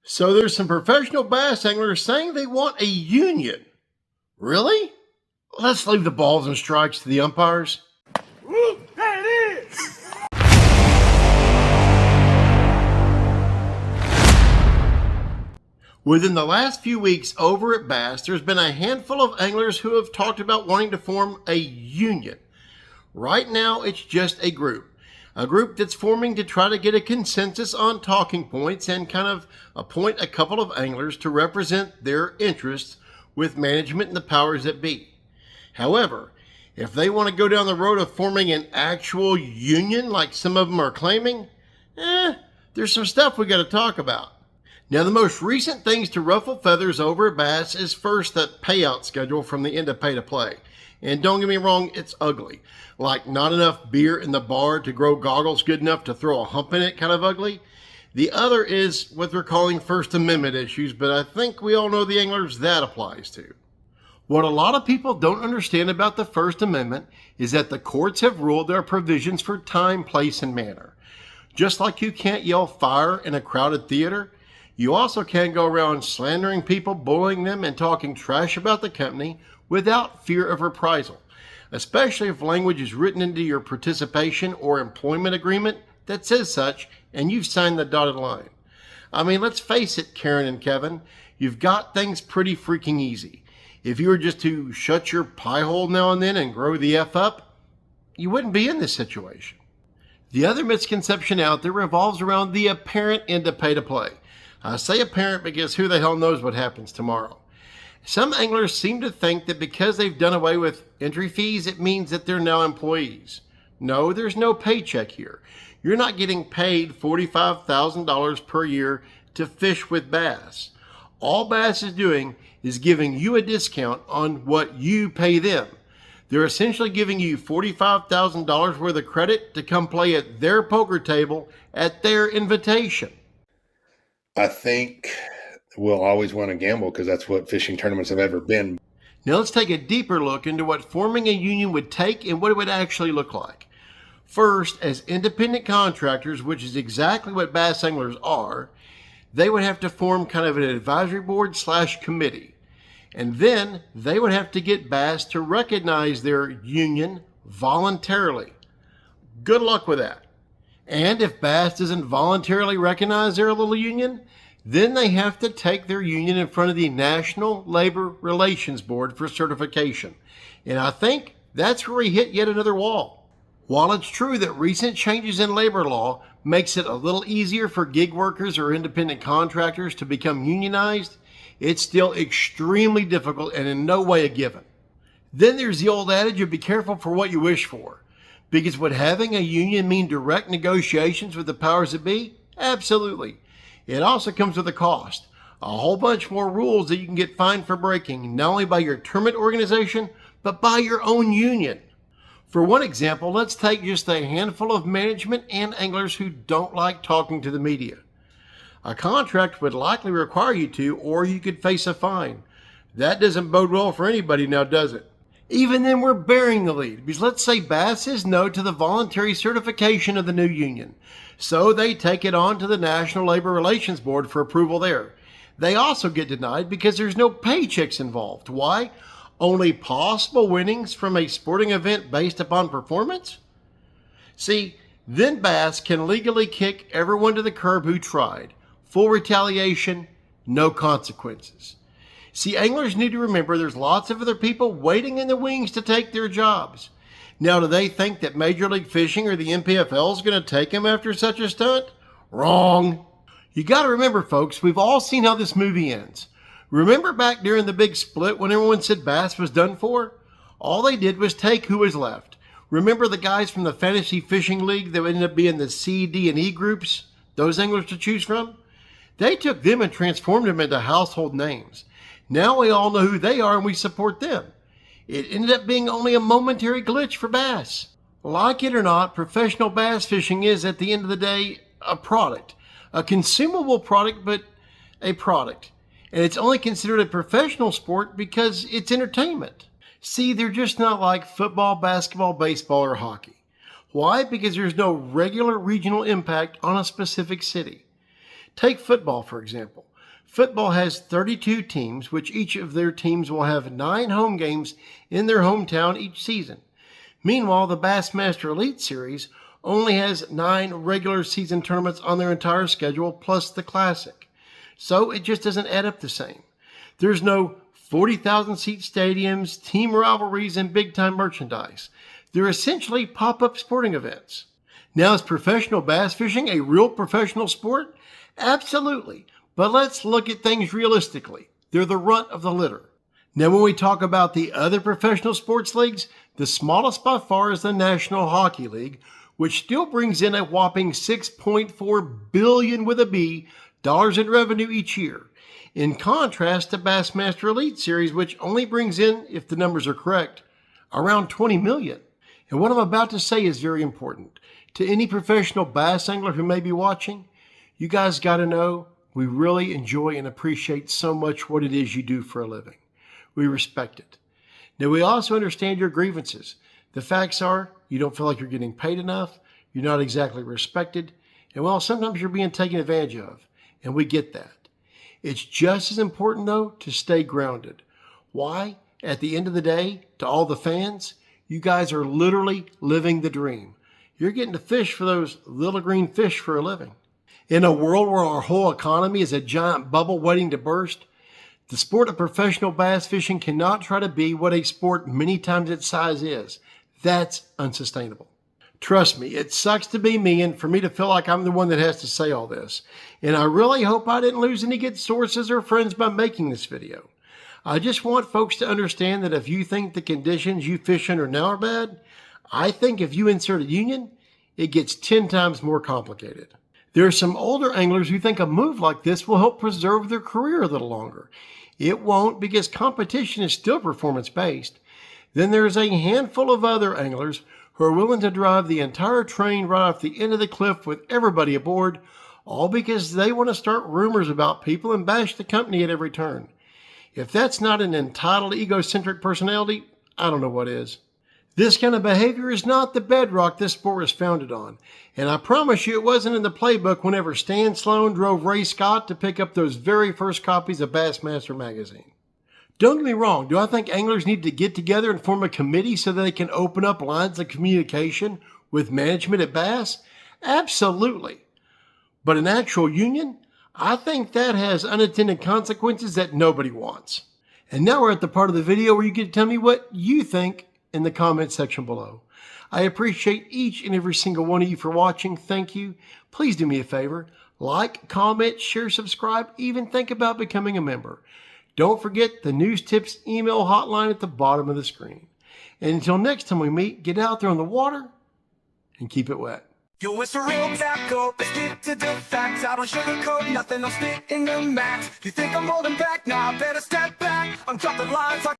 So there's some professional bass anglers saying they want a union. Really? Let's leave the balls and strikes to the umpires. Woo, there it is! Within the last few weeks over at Bass, there's been a handful of anglers who have talked about wanting to form a union. Right now, it's just a group that's forming to try to get a consensus on talking points and kind of appoint a couple of anglers to represent their interests with management and the powers that be. However, if they want to go down the road of forming an actual union like some of them are claiming, there's some stuff we got to talk about. Now, the most recent things to ruffle feathers over at Bass is first that payout schedule from the end of pay to play. And don't get me wrong, it's ugly. Like not enough beer in the bar to grow goggles good enough to throw a hump in it kind of ugly. The other is what they're calling First Amendment issues, but I think we all know the anglers that applies to. What a lot of people don't understand about the First Amendment is that the courts have ruled there are provisions for time, place, and manner. Just like you can't yell fire in a crowded theater, you also can't go around slandering people, bullying them, and talking trash about the company without fear of reprisal, especially if language is written into your participation or employment agreement that says such and you've signed the dotted line. I mean, let's face it, Karen and Kevin, you've got things pretty freaking easy. If you were just to shut your pie hole now and then and grow the F up, you wouldn't be in this situation. The other misconception out there revolves around the apparent end of pay to play. I say apparent because who the hell knows what happens tomorrow. Some anglers seem to think that because they've done away with entry fees, it means that they're now employees. No, there's no paycheck here. You're not getting paid $45,000 per year to fish with Bass. All Bass is doing is giving you a discount on what you pay them. They're essentially giving you $45,000 worth of credit to come play at their poker table at their invitation. I think we'll always want to gamble because that's what fishing tournaments have ever been. Now let's take a deeper look into what forming a union would take and what it would actually look like. First, as independent contractors, which is exactly what bass anglers are, they would have to form kind of an advisory board / committee. And then they would have to get Bass to recognize their union voluntarily. Good luck with that. And if Bass doesn't voluntarily recognize their little union, then they have to take their union in front of the National Labor Relations Board for certification. And I think that's where we hit yet another wall. While it's true that recent changes in labor law makes it a little easier for gig workers or independent contractors to become unionized, it's still extremely difficult and in no way a given. Then there's the old adage of be careful for what you wish for. Because would having a union mean direct negotiations with the powers that be? Absolutely. It also comes with a cost. A whole bunch more rules that you can get fined for breaking, not only by your tournament organization, but by your own union. For one example, let's take just a handful of management and anglers who don't like talking to the media. A contract would likely require you to, or you could face a fine. That doesn't bode well for anybody now, does it? Even then, we're bearing the lead, because let's say Bass says no to the voluntary certification of the new union. So they take it on to the National Labor Relations Board for approval there. They also get denied because there's no paychecks involved. Why? Only possible winnings from a sporting event based upon performance? See, then Bass can legally kick everyone to the curb who tried. Full retaliation, no consequences. See, anglers need to remember there's lots of other people waiting in the wings to take their jobs. Now, do they think that Major League Fishing or the NPFL is going to take them after such a stunt? Wrong. You got to remember, folks, we've all seen how this movie ends. Remember back during the big split when everyone said Bass was done for? All they did was take who was left. Remember the guys from the Fantasy Fishing League that ended up being the C, D, and E groups? Those anglers to choose from? They took them and transformed them into household names. Now we all know who they are and we support them. It ended up being only a momentary glitch for bass. Like it or not, professional bass fishing is, at the end of the day, a product. A consumable product, but a product. And it's only considered a professional sport because it's entertainment. See, they're just not like football, basketball, baseball, or hockey. Why? Because there's no regular regional impact on a specific city. Take football, for example. Football has 32 teams, which each of their teams will have 9 home games in their hometown each season. Meanwhile, the Bassmaster Elite Series only has 9 regular season tournaments on their entire schedule, plus the Classic. So it just doesn't add up the same. There's no 40,000 seat stadiums, team rivalries, and big time merchandise. They're essentially pop-up sporting events. Now, is professional bass fishing a real professional sport? Absolutely. But let's look at things realistically. They're the runt of the litter. Now, when we talk about the other professional sports leagues, the smallest by far is the National Hockey League, which still brings in a whopping $6.4 billion with a B dollars in revenue each year. In contrast to Bassmaster Elite Series, which only brings in, if the numbers are correct, around $20 million. And what I'm about to say is very important. To any professional bass angler who may be watching, you guys got to know we really enjoy and appreciate so much what it is you do for a living. We respect it. Now, we also understand your grievances. The facts are you don't feel like you're getting paid enough, you're not exactly respected, and well, sometimes you're being taken advantage of, and we get that. It's just as important, though, to stay grounded. Why? At the end of the day, to all the fans, you guys are literally living the dream. You're getting to fish for those little green fish for a living. In a world where our whole economy is a giant bubble waiting to burst, the sport of professional bass fishing cannot try to be what a sport many times its size is. That's unsustainable. Trust me, it sucks to be me and for me to feel like I'm the one that has to say all this. And I really hope I didn't lose any good sources or friends by making this video. I just want folks to understand that if you think the conditions you fish under now are bad, I think if you insert a union, it gets 10 times more complicated. There are some older anglers who think a move like this will help preserve their career a little longer. It won't, because competition is still performance-based. Then there's a handful of other anglers who are willing to drive the entire train right off the end of the cliff with everybody aboard, all because they want to start rumors about people and bash the company at every turn. If that's not an entitled, egocentric personality, I don't know what is. This kind of behavior is not the bedrock this sport is founded on, and I promise you it wasn't in the playbook whenever Stan Sloan drove Ray Scott to pick up those very first copies of Bassmaster magazine. Don't get me wrong, do I think anglers need to get together and form a committee so that they can open up lines of communication with management at Bass? Absolutely. But an actual union? I think that has unintended consequences that nobody wants. And now we're at the part of the video where you get to tell me what you think in the comment section below. I appreciate each and every single one of you for watching. Thank you. Please do me a favor. Like, comment, share, subscribe, even think about becoming a member. Don't forget the News Tips email hotline at the bottom of the screen. And until next time we meet, get out there on the water and keep it wet. Yo, it's a real tackle. Let's get to the facts. I don't sugarcoat nothing. I'm spitting the max. You think I'm holding back? Nah, I better step back. I'm dropping lines like